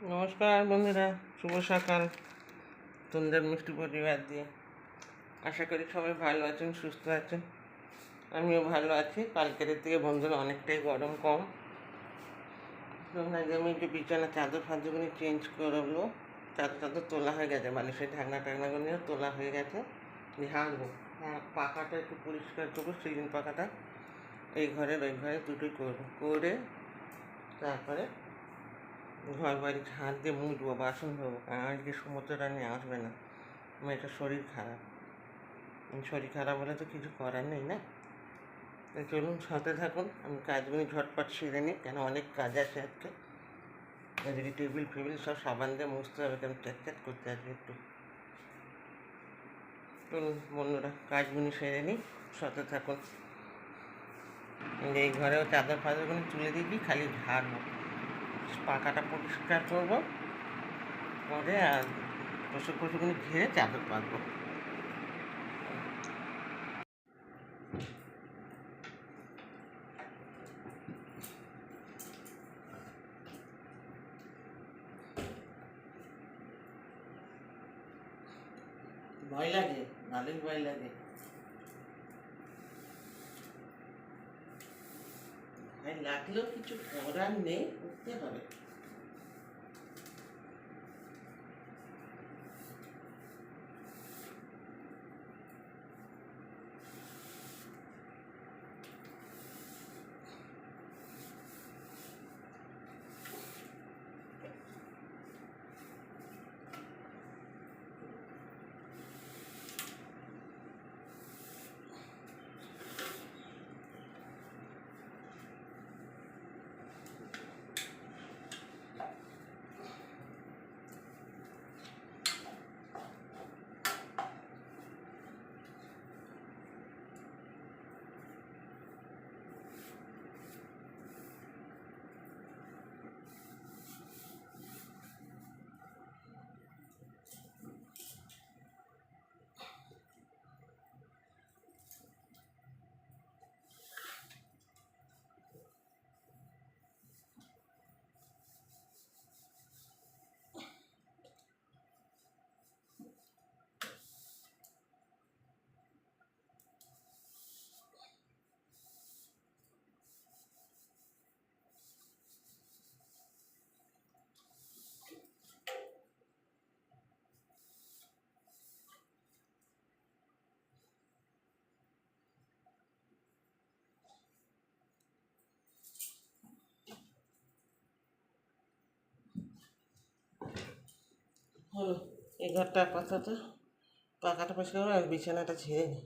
নমস্কার বন্ধুরা, শুভ সকাল। সুন্দর মিষ্টি পরিবার দিয়ে আশা করি সবাই ভালো আছেন, সুস্থ আছেন। আমিও ভালো আছি। কালকের থেকে বন্ধুরা অনেকটাই গরম কম। আগে আমি একটু বিছানা চাদর ফাদরগুলি চেঞ্জ করবো। চাদর তোলা হয়ে গেছে, বালিশের ঢাকনাগুলিও তোলা হয়ে গেছে। ঝাড়বো, হ্যাঁ, পাখাটা একটু পরিষ্কার করবো। সিলিং পাখাটা এই ঘরের ওই ঘরে দুটোই করবো, করে তারপরে ঘর বাড়ি ঝাঁট দিয়ে মুছবো, বাসন ধোবো। কারণ আজকে সমুদ্র রানী আসবে না, মেয়েটার শরীর খারাপ। শরীর খারাপ হলে তো কিছু করার নেই না। চলুন সাথে থাকুন, আমি কাজগুলি ঝটপট সেরে নিই, কেন অনেক কাজ আছে আজকে। এদিকে টেবিল ফেবিল সব সাবান দিয়ে মুছতে হবে, কেন চ্যাট করতে আসবে একটু। চলুন বন্ধুরা, কাজগুলি সেরে নিই, সাথে থাকুন। এই ঘরেও চাদর ফাদরগুলি তুলে দিবি, খালি ঝাড়বো, পাখাটা পরিষ্কার করবো, করে আর তোষক ফসকগুলি ঘিরে চাদর পাতবো। ভয় লাগে, ভালোই ভয় লাগে। ভয় লাগলেও কিছু করার নেই, করতে হবে। হলো, এই ঘরটা আপাতত পাখাটা পরিষ্কার করে আর বিছানাটা ছেড়ে নিই।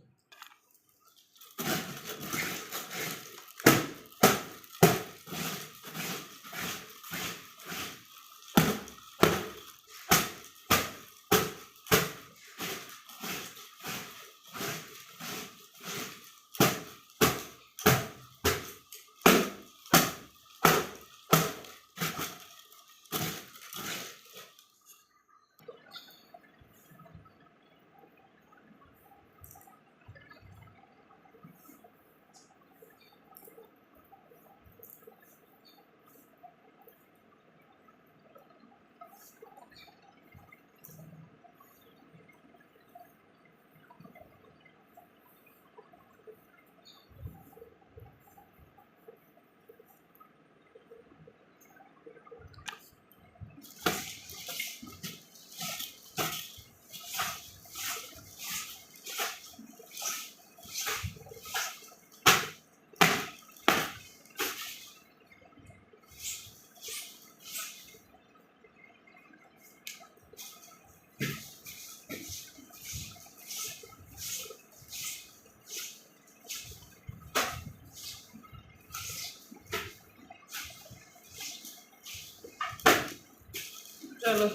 চলো,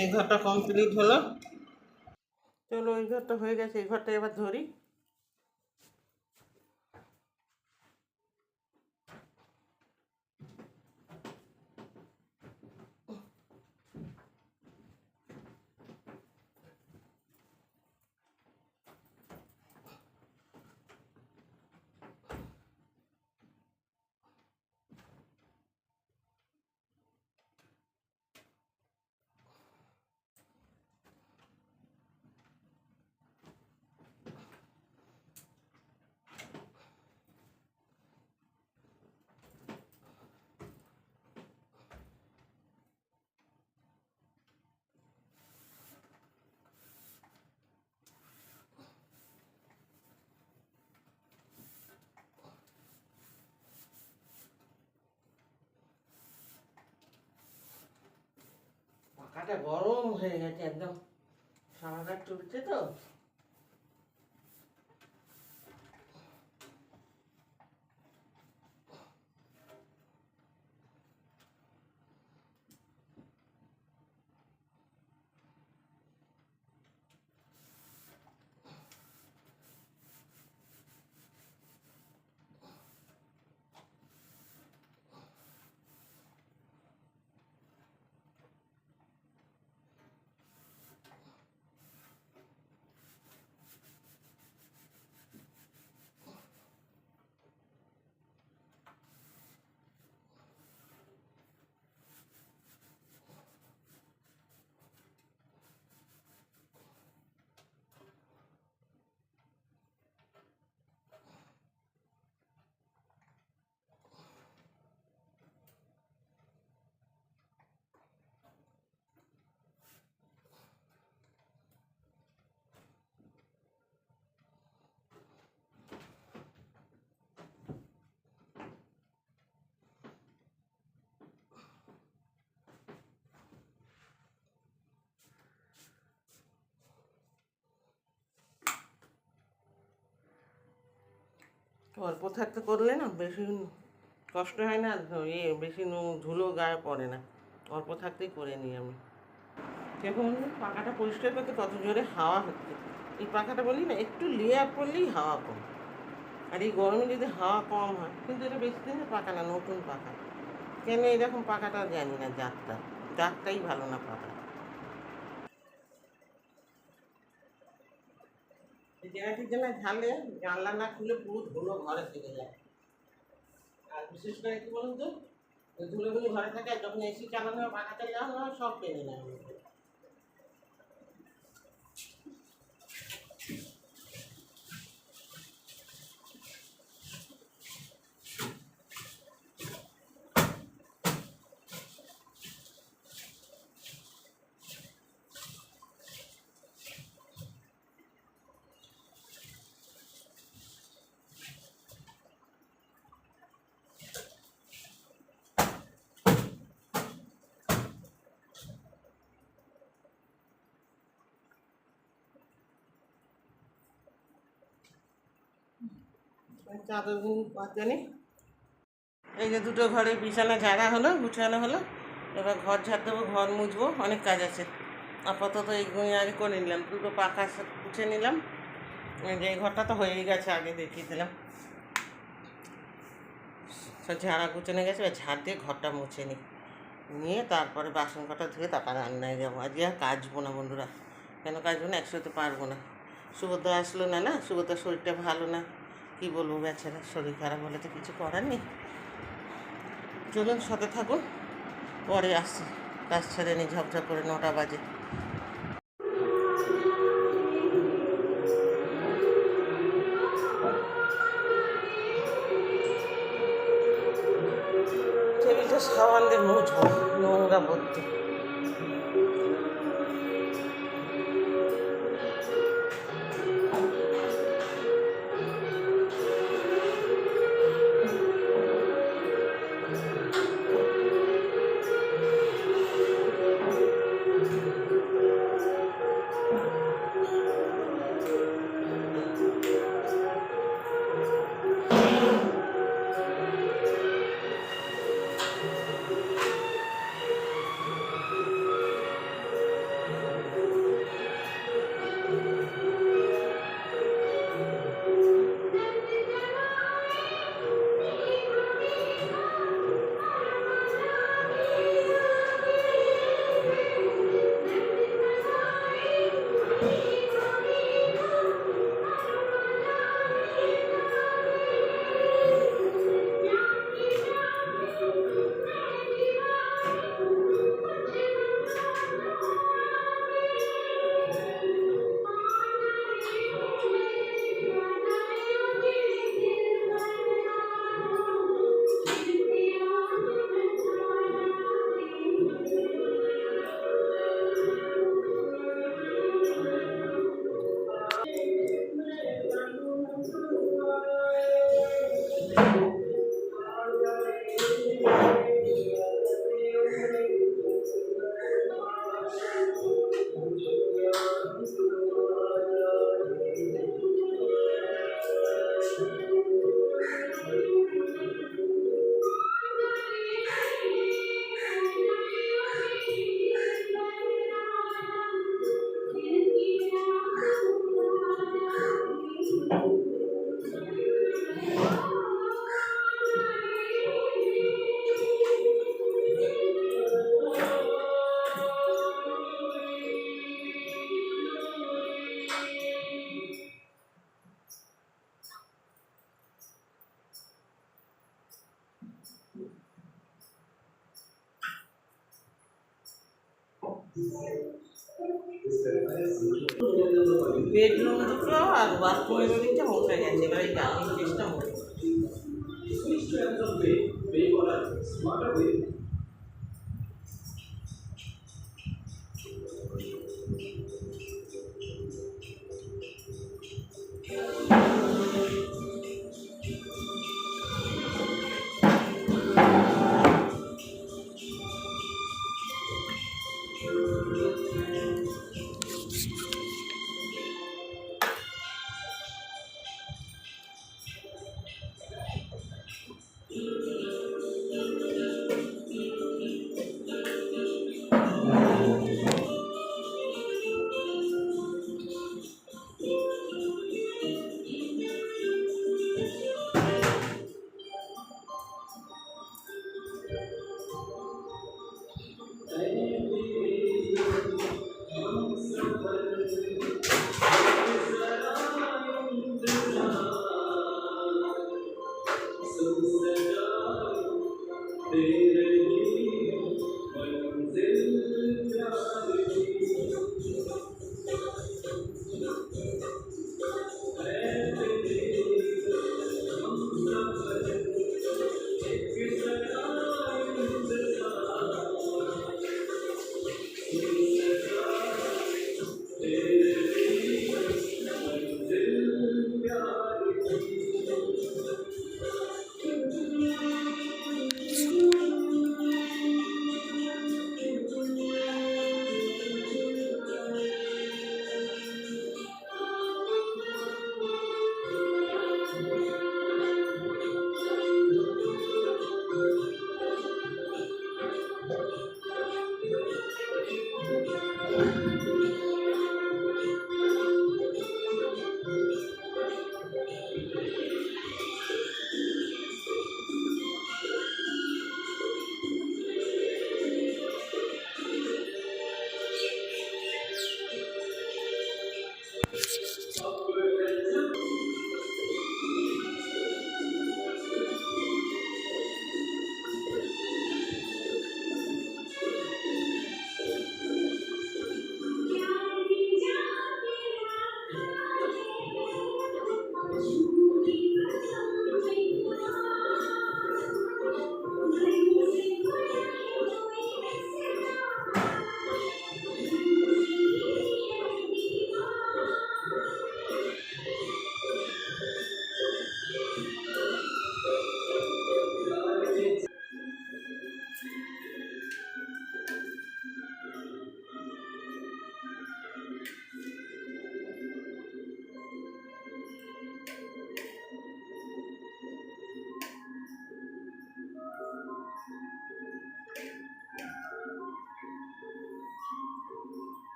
এই ঘরটা কমপ্লিট হলো। চলো, এই ঘরটা হয়ে গেছে, এই ঘরটা এবার ধরি। পাখাটা গরম হয়ে গেছে একদম, সারাটা চলছে তো। অল্প থাকতে করলে না বেশি কষ্ট হয় না, বেশি ধুলো গায়ে পড়ে না। অল্প থাকতেই করে নিই আমি। যখন পাখাটা পরিষ্কার করতে কত জোরে হাওয়া হচ্ছে। এই পাখাটা বলি না একটু লেয়ার পড়লেই হাওয়া কম, আর এই গরমে যদি হাওয়া কম হয়, কিন্তু এটা বেশি দিনের পাখা না, নতুন পাখা। কেন এরকম পাখাটা জানি না, জাতটাই ভালো না পাখা। জেনাটির জন্য ঝালে জানলা না খুলে পুরো ধুলো ঘরে থেকে যায়। আর বিশেষ করে কি বলুন তো, ওই ধুলোগুলো ঘরে থাকে, আর যখন এসি চালানো হয়, পাখা চালানো হয়, সব টেনে নেয়। চাদরগুলো পাতজানি। এই যে দুটো ঘরে বিছানা ঝাড়া হলো, গুছানো হলো। এবার ঘর ঝাড় দেবো, ঘর মুছবো, অনেক কাজ আছে। আপাতত এইগুলো আগে করে নিলাম, দুটো পাখা মুছে নিলাম। যে এই ঘরটা তো হয়েই গেছে, আগে দেখিয়ে দিলাম। সব ঝাড়া গুছানো গেছে, এবার ঝাড় দিয়ে ঘরটা মুছে নিয়ে তারপরে বাসন কটা ধুয়ে তারপরে রান্নায় যাবো। আজকে আর কাচবো না বন্ধুরা। কেন কাচবো না, একসাথে পারবো না। সুভদ্রা আসলো না, সুভদ্রার শরীরটা ভালো না। কি বলবো, বেচারা শরীর খারাপ হলে তো কিছু করার নেই। চলুন সাথে থাকুন, পরে আসছি। কাজ ছেড়ে নিই, ঝপঝপ করে 9টা বাজে। টেবিলটা সাবান দিয়ে মুছবো, নোংরা ভর্তি। বেডরুম দুটো আর বাথরুমের ওদিকটা মোটা গেছে, এবার এই ডাইনিং টেস্টটা মোটা।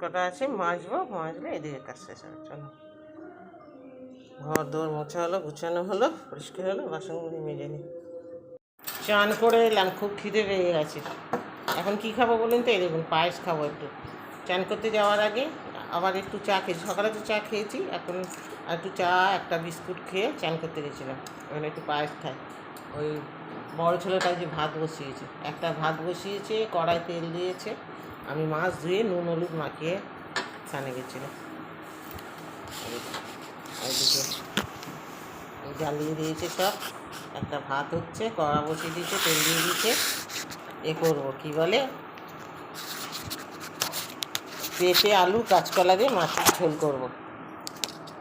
কটা আছে, মাজলে এদিকে কাজ শেষ হবে। চলো, ঘর দৌড় মোছা হলো, গুছানো হলো, পরিষ্কার হলো, বাসনগুলি মেজে নিই। চান করে এলাম, খুব খিদে পেয়ে গেছে। এখন কি খাবো বলুন তো? এই দেখুন, পায়েস খাবো একটু। চান করতে যাওয়ার আগে আবার একটু চা খেয়েছি, সকালে তো চা খেয়েছি, এখন একটু চা একটা বিস্কুট খেয়ে চান করতে গেছিলাম। এখন একটু পায়েস খাই। ওই বড় ছেলেটা যে ভাত বসিয়েছে, একটা ভাত বসিয়েছে, কড়াই তেল দিয়েছে, আমি মাছ ধুয়ে নুন হলুদ মাখিয়ে স্নানে গেছিলাম। ওইদিকে জ্বালিয়ে দিয়েছে সব, একটা ভাত হচ্ছে, কড়া বসিয়ে দিয়েছে, তেল দিয়ে দিয়েছে। এ করবো কী বলে, পেঁপে আলু কাঁচকলা দিয়ে মাছের ঝোল করবো,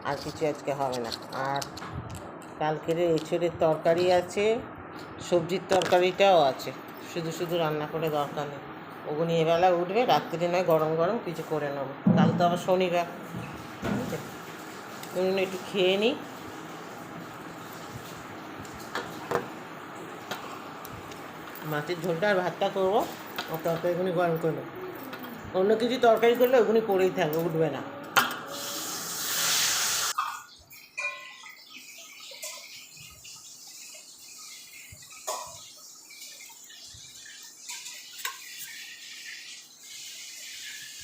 আর কিছু আজকে হবে না। আর কালকের এঁচড়ের তরকারি আছে, সবজির তরকারিটাও আছে, শুধু শুধু রান্না করে দরকার নেই। ওগুনি এবেলা উঠবে, রাত্রে নয় গরম গরম কিছু করে নেবো। কাল তো আবার শনিবার, একটু খেয়ে নিই। মাছের ঝোলটা আর ভাতটা করবো, আর তরকারিগুনি গরম করবো। অন্য কিছু তরকারি করলে ওগুনি পড়েই থাকবে, উঠবে না।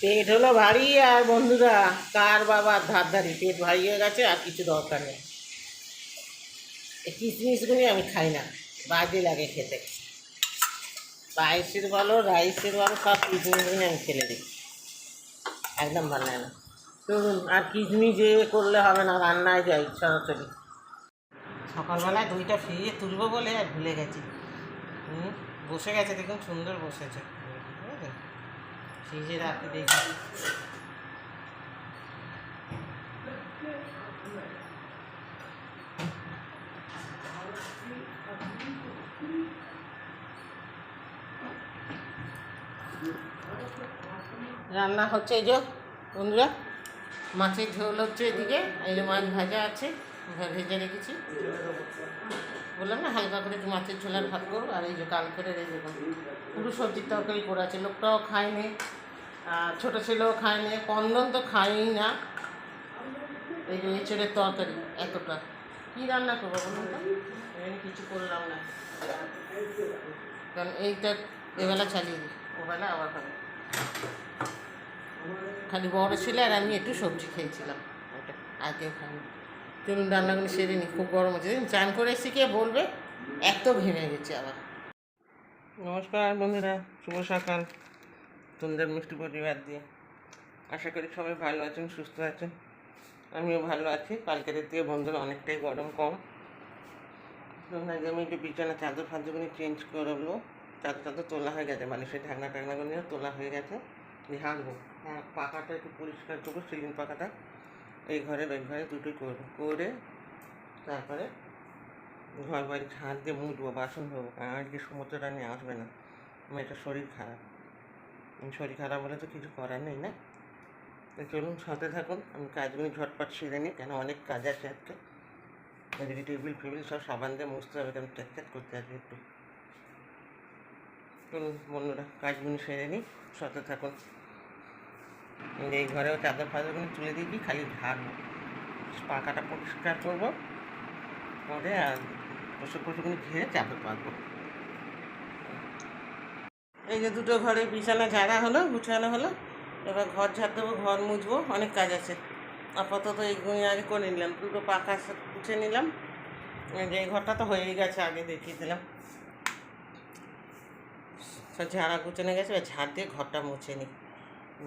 পেট হলো ভারী, আর বন্ধুরা কার বাবা ধার ধারি, পেট ভারী হয়ে গেছে, আর কিছু দরকার নেই। এই কিশমিশগুলি আমি খাই না, বাজে লাগে খেতে। পায়েসের বলো, রাইসের বলো, সব কিশমিশগুলি আমি ফেলে দিই, একদম ভালো লাগে না। চলুন, আর কিশমিশ করলে হবে না, রান্নায় যাই সরাসরি। সকালবেলায় দইটা ফিরিয়ে তুলবো বলে আর ভুলে গেছি। বসে গেছে, দেখুন সুন্দর বসেছে, ফ্রিজে রাখতে দেখি। রান্না হচ্ছে এই যে বন্ধুরা, মাছের ঝোল হচ্ছে এদিকে, এই যে মাছ ভাজা আছে, ভেজে রেখেছি। বললাম না হালকা করে একটু মাছের ঝোল আর ভাত করবো। আর এই যে কালকের এই যে পুরো সবজির তরকারি করা আছে, লোকটাও খায়নি, ছোটো ছেলেও খায়নি, কন্দন তো খায়ই না। এই যে এঁচড়ের তরকারি এতটা, কী রান্না করবো বলুন তো? আমি কিছু করলাম না, কারণ এইটা এবেলা চালিয়ে দিই, ওবেলা আবার খাবো। খালি বড় ছেলে আর আমি একটু সবজি খেয়েছিলাম, ওটা আর কেউ খাইনি। চলুন রান্নাগুলো সেরে নিই, খুব গরম হচ্ছে। চান করে এসে কে বলবে এত ঘেমে গেছে আবার। নমস্কার বন্ধুরা, শুভ সকাল তোমাদের মিষ্টি পরিবার দিয়ে। আশা করি সবাই ভালো আছেন, সুস্থ আছেন, আমিও ভালো আছি। কালকের থেকে বন্ধুরা অনেকটাই গরম কম। আগে আমি একটু বিছানা চাদর ফাদরগুলো চেঞ্জ করবো, চাদর তোলা হয়ে গেছে, মানুষের ঢাকনা টাকনাগুলিও তোলা হয়ে গেছে। হাঁটবো, হ্যাঁ, পাখাটা একটু পরিষ্কার করবো, সিলিং পাখাটা, এই ঘরের ওই ঘরে দুটোই করবো, করে তারপরে ঘর বাড়ি ঝাঁট দিয়ে মুছবো, বাসন ধোবো। কারণ আজকে সমুদ্র রানী আসবে না, আমার এটা শরীর খারাপ। শরীর খারাপ বলে তো কিছু করার নেই না। তো চলুন সাথে থাকুন, আমি কাজগুলি ঝটপট সেরে নিই, কেন অনেক কাজ আছে আজকে। এদিকে টেবিল ফেবিল সব সাবান দিয়ে মুছতে হবে, কারণ ট্যাক করতে আছে একটু। চলুন বন্ধুরা কাজগুলি সেরে নিই, সাথে থাকুন। এই ঘরেও চাদর ফাদরগুলো তুলে দিবি, খালি ঝাড়বো, পাখাটা পরিষ্কার করবো, করে আর পশুগুলি ঘিরে চাদর পাতবো। এই যে দুটো ঘরে বিছানা ঝাড়া হলো, গুছানো হলো, এবার ঘর ঝাড় দেবো, ঘর মুছবো, অনেক কাজ আছে। আপাতত এইগুলি আগে করে নিলাম, দুটো পাখা মুছে নিলাম। এই ঘরটা তো হয়েই গেছে, আগে দেখিয়ে দিলাম। সব ঝাড়া গুছানো গেছে, এবার ঝাড় দিয়ে ঘরটা মুছে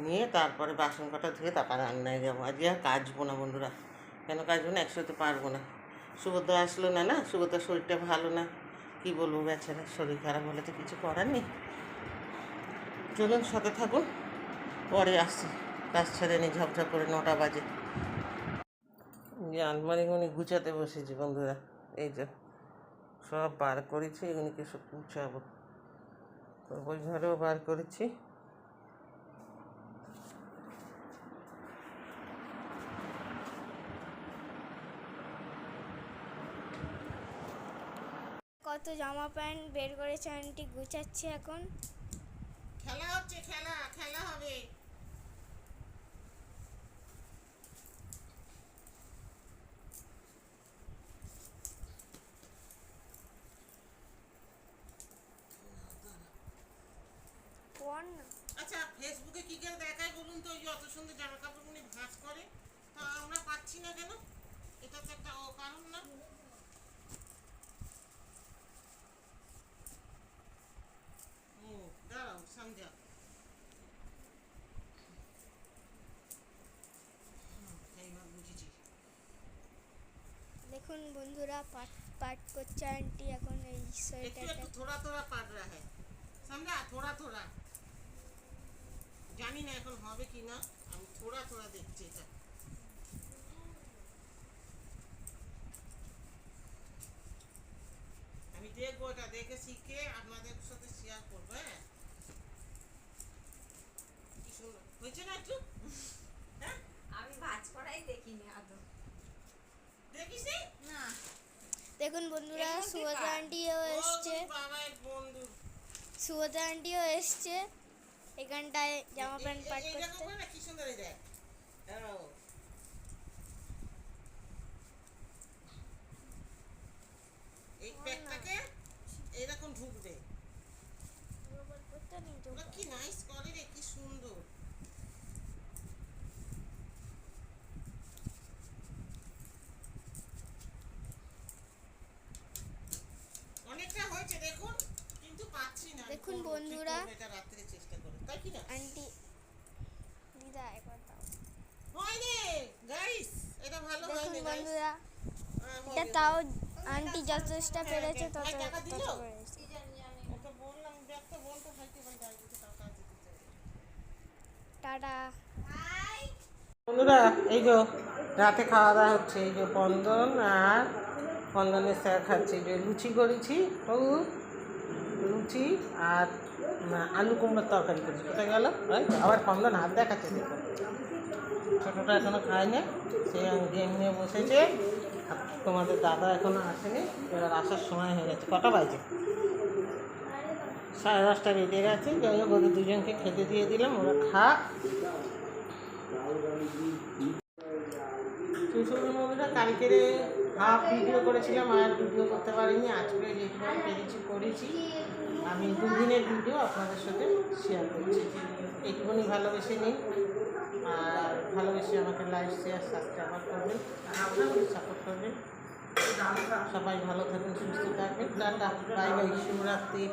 নিয়ে তারপরে বাসন কটা ধুয়ে তারপরে রান্নায় যাবো। আজকে আর কাচবো না বন্ধুরা, কেন কাচবো না, একসাথে পারবো না। সুভদ্রা আসলো না, সুভদ্রার শরীরটা ভালো না, কী বলবো, বেচারা শরীর খারাপ হলে তো কিছু করার নেই। চলুন সাথে থাকুন, পরে আসছি, কাজ ছেড়ে নিই ঝপঝপ করে, 9টা বাজে। যে আলমারিগুলি গুছাতে বসেছি বন্ধুরা, এই যে সব বার করেছি, এগুলিকে সব গুছাবো। ওই ঘরেও বার করেছি। কত জামা প্যান্ট বের করেছে আন্টি, গুছাচ্ছে এখন। খেলা হচ্ছে, খেলা হবে। আচ্ছা ফেসবুকে কি করে দেখায় বলুন তো, ওই যে অত সুন্দর জামা কাপড়গুলি ভাঁজ করে, তা আমরা পাচ্ছি না কেন? এটা তো একটা কারণ না? ও দাঁড়াও সন্ধ্যা, এইবার বুঝেছি। দেখুন বন্ধুরা, পাট পাট করছে আন্টি এখন এই একটু সোয়েটারটা। একটু थोड़ा थोड़ा पड़ रहा है, समझा? थोड़ा थोड़ा, জানি না এখন হবে কি না, আমি থোড়া থোড়া দেখছি এটা। আমি দেখবো, এটা দেখে শিখে আপনাদের সাথে শেয়ার করবো। হ্যাঁ, কি সুন্দর হয়েছে না একটু? হ্যাঁ, আমি ভাঁজ করাই দেখিনি আদৌ। দেখিস না, দেখুন বন্ধুরা, এর মধ্যে সুভদ্রা কার? আন্টিও এসছে, বাবা এক বন্ধু সুভদ্রা আন্টিও এসছে এখানটায় জামা প্যান্ট পাট এইরকম করতে। করে না, কি সুন্দর এই দেখ। দাঁড়াও, এই প্যাকটাকে এইরকম ঢুকবে। ওরা কি নাইস করে রে, কি সুন্দর। অনেকটা হয়েছে দেখুন, কিন্তু পাচ্ছি না। আমি দেখুন করবো, বন্ধুরা, ঠিক করবো, এটা রাত্রে চেষ্টা করে, তাই কি না? আন্টি দিদা একবার দাও। হয় রে গাইস, এটা ভালো দেখুন হয়নি গাইস। বন্ধুরা, এটা তাও আন্টি যথেষ্ট পেরেছে তত ভাই টাকা দিল? তত পেরেছে। কি জানি আমি। ওকে বললাম দেখ তো, বলতো ভাইকে বল গাড়ি দিতে টাকা দিতে চাই। টাটা। বন্ধুরা, এই যে রাতে খাওয়া দাওয়া হচ্ছে, এই যে বন্ধন আর বন্ধনের স্যার খাচ্ছে। এই যে লুচি করেছি, ও লুচি আর আলু কুমড়োর তরকারি করেছি। কোথায় গেল? আবার বন্ধন হাত দেখাচ্ছে, দেখো ছোটোটা এখনো খায়নি, সে গেম নিয়ে বসেছে। আর তোমাদের দাদা এখনো আসেনি, এবার আসার সময় হয়ে গেছে। কটা বাজে? 10:30 বেজে গেছে। যাই হোক, ওদের দুজনকে খেতে দিয়ে দিলাম, ওরা খা। সুন্দর বন্ধুরা, কালকের হাফ ভিডিও করেছিলাম, আর ভিডিও করতে পারিনি। আজকে যেটুকু পেরেছি করেছি। আমি দুদিনের ভিডিও আপনাদের সাথে শেয়ার করছি। একটুখানি ভালোবেসে নিন, আর ভালোবেসে আমাকে লাইক শেয়ার সাবস্ক্রাইব করবেন, আপনাদের সাপোর্ট করবেন। সবাই ভালো থাকুন, সুস্থ থাকবেন। টাটা, বাই বাই, শুভরাত্রি।